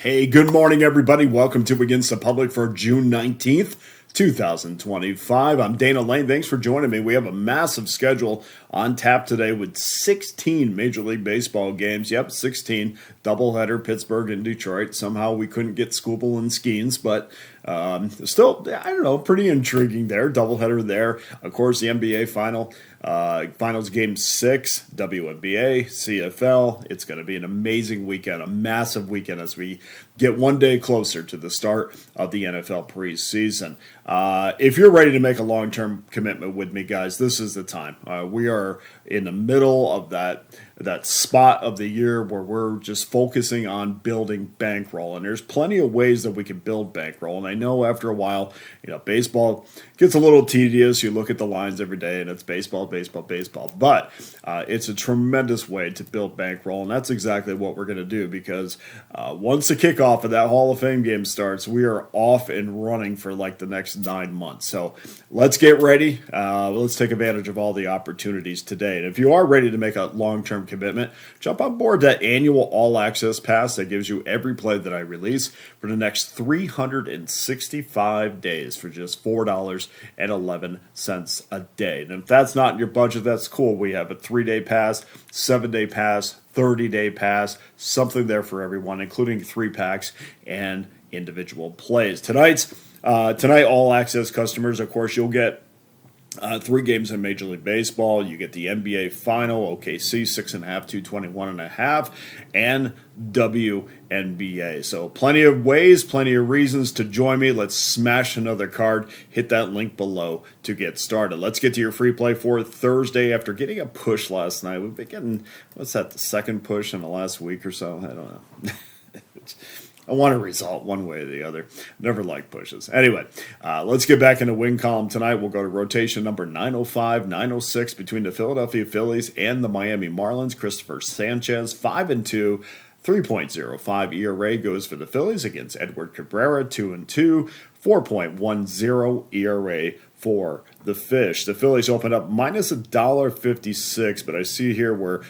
Hey, good morning, everybody. Welcome to Against the Public for June 19th, 2025. I'm Dana Lane. Thanks for joining me. We have a massive schedule on tap today with 16 Major League Baseball games. Yep, 16. Doubleheader, Pittsburgh and Detroit. Somehow we couldn't get Scooble and Skeens, but still, I don't know, pretty intriguing there. Doubleheader there. Of course, the NBA Finals Game 6, WNBA, CFL. It's going to be an amazing weekend, a massive weekend as we get one day closer to the start of the NFL preseason. If you're ready to make a long-term commitment with me, guys, this is the time. We are in the middle of that spot of the year where we're just focusing on building bankroll, and there's plenty of ways that we can build bankroll. And I know after a while, baseball gets a little tedious. You look at the lines every day, and it's baseball. But it's a tremendous way to build bankroll, and that's exactly what we're going to do because once the kickoff of that Hall of Fame game starts, we are off and running for like the next 9 months. So let's get ready. Let's take advantage of all the opportunities today. And if you are ready to make a long-term commitment, jump on board that annual all-access pass that gives you every play that I release for the next 365 days for just $4.11 a day. And if that's not in your budget, that's cool. We have a 3-day pass, 7-day pass, 30-day pass, something there for everyone, including 3-packs and individual plays. Tonight, all-access customers, of course, you'll get 3 games in Major League Baseball. You get the NBA Final, OKC 6.5, 221.5, and WNBA. So plenty of ways, plenty of reasons to join me. Let's smash another card. Hit that link below to get started. Let's get to your free play for Thursday. After getting a push last night, we've been getting, the second push in the last week or so? I don't know. I want a result one way or the other. Never like pushes. Anyway, let's get back into win column tonight. We'll go to rotation number 905, 906 between the Philadelphia Phillies and the Miami Marlins. Christopher Sanchez, 5-2, 3.05 ERA goes for the Phillies against Edward Cabrera, 2-2, 4.10 ERA for the Fish. The Phillies opened up minus $1.56, but I see here where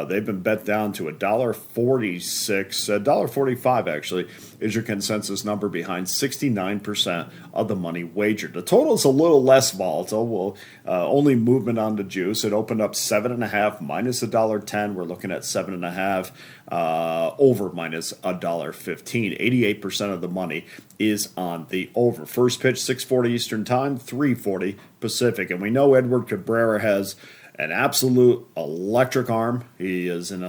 they've been bet down to $1.46, $1.45 actually is your consensus number behind 69% of the money wagered. The total is a little less volatile. Well, only movement on the juice. It opened up 7.5 minus $1.10. We're looking at 7.5 over minus $1.15. 88% of the money is on the over. First pitch 6:40 Eastern Time, 3:40 Pacific, and we know Edward Cabrera has an absolute electric arm. He is in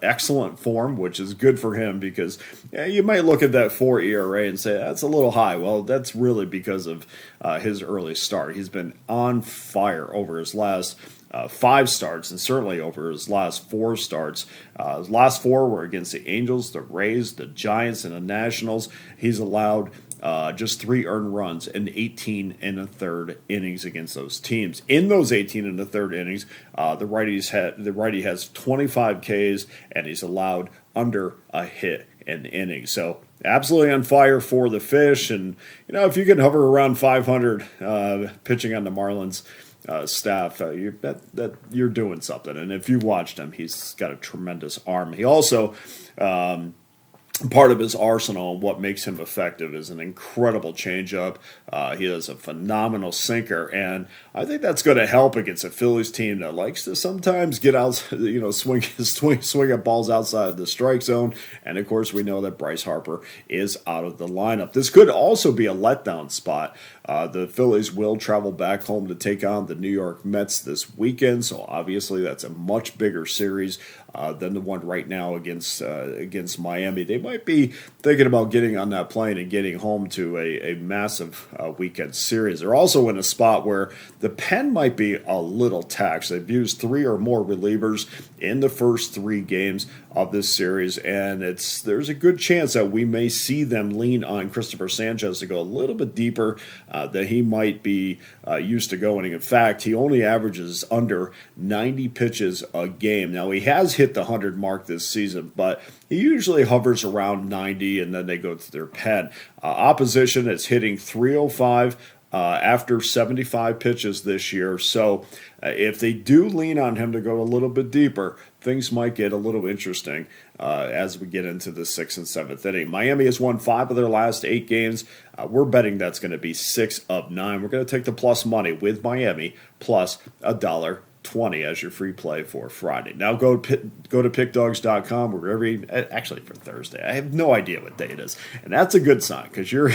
excellent form, which is good for him because you might look at that 4 ERA and say, that's a little high. Well, that's really because of his early start. He's been on fire over his last 5 starts and certainly over his last 4 starts. His last 4 were against the Angels, the Rays, the Giants, and the Nationals. He's allowed just 3 earned runs in 18 and a third innings against those teams. In those 18 and a third innings, the righty has 25 Ks and he's allowed under a hit an inning. So absolutely on fire for the Fish. And if you can hover around 500 pitching on the Marlins staff, you bet that you're doing something. And if you've watched him, he's got a tremendous arm. He also part of his arsenal and what makes him effective is an incredible changeup. He has a phenomenal sinker, and I think that's going to help against a Phillies team that likes to sometimes get out, swing at balls outside of the strike zone. And of course, we know that Bryce Harper is out of the lineup. This could also be a letdown spot. The Phillies will travel back home to take on the New York Mets this weekend, so obviously that's a much bigger series than the one right now against Miami. They might be thinking about getting on that plane and getting home to a massive weekend series. They're also in a spot where the pen might be a little taxed. They've used 3 or more relievers in the first 3 games of this series, and there's a good chance that we may see them lean on Christopher Sanchez to go a little bit deeper than he might be used to going. In fact, he only averages under 90 pitches a game. Now, he has hit the 100 mark this season, but he usually hovers around 90, and then they go to their pen. Opposition is hitting 305 after 75 pitches this year. So if they do lean on him to go a little bit deeper, things might get a little interesting as we get into the 6th and 7th inning. Miami has won 5 of their last 8 games. We're betting that's going to be 6 of 9. We're going to take the plus money with Miami plus $1.20 as your free play for Friday. Now go to pickdawgz.com actually for Thursday. I have no idea what day it is. And that's a good sign because you're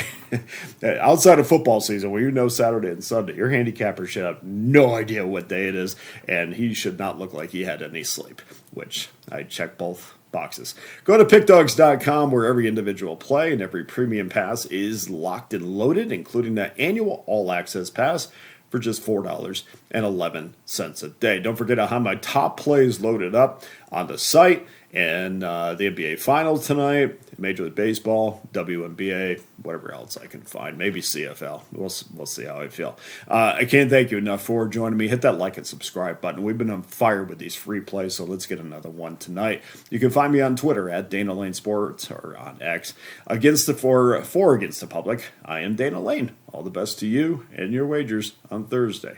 outside of football season where you know Saturday and Sunday, your handicapper should have no idea what day it is, and he should not look like he had any sleep, which I check both boxes. Go to pickdawgz.com where every individual play and every premium pass is locked and loaded, including the annual all-access pass for just $4.11 a day. Don't forget I have my top plays loaded up on the site, and the NBA Finals tonight, Major League Baseball, WNBA, whatever else I can find, maybe CFL. We'll see how I feel. I can't thank you enough for joining me. Hit that like and subscribe button. We've been on fire with these free plays, so let's get another one tonight. You can find me on Twitter at Dana Lane Sports or on X. Against the Public, I am Dana Lane. All the best to you and your wagers on Thursday.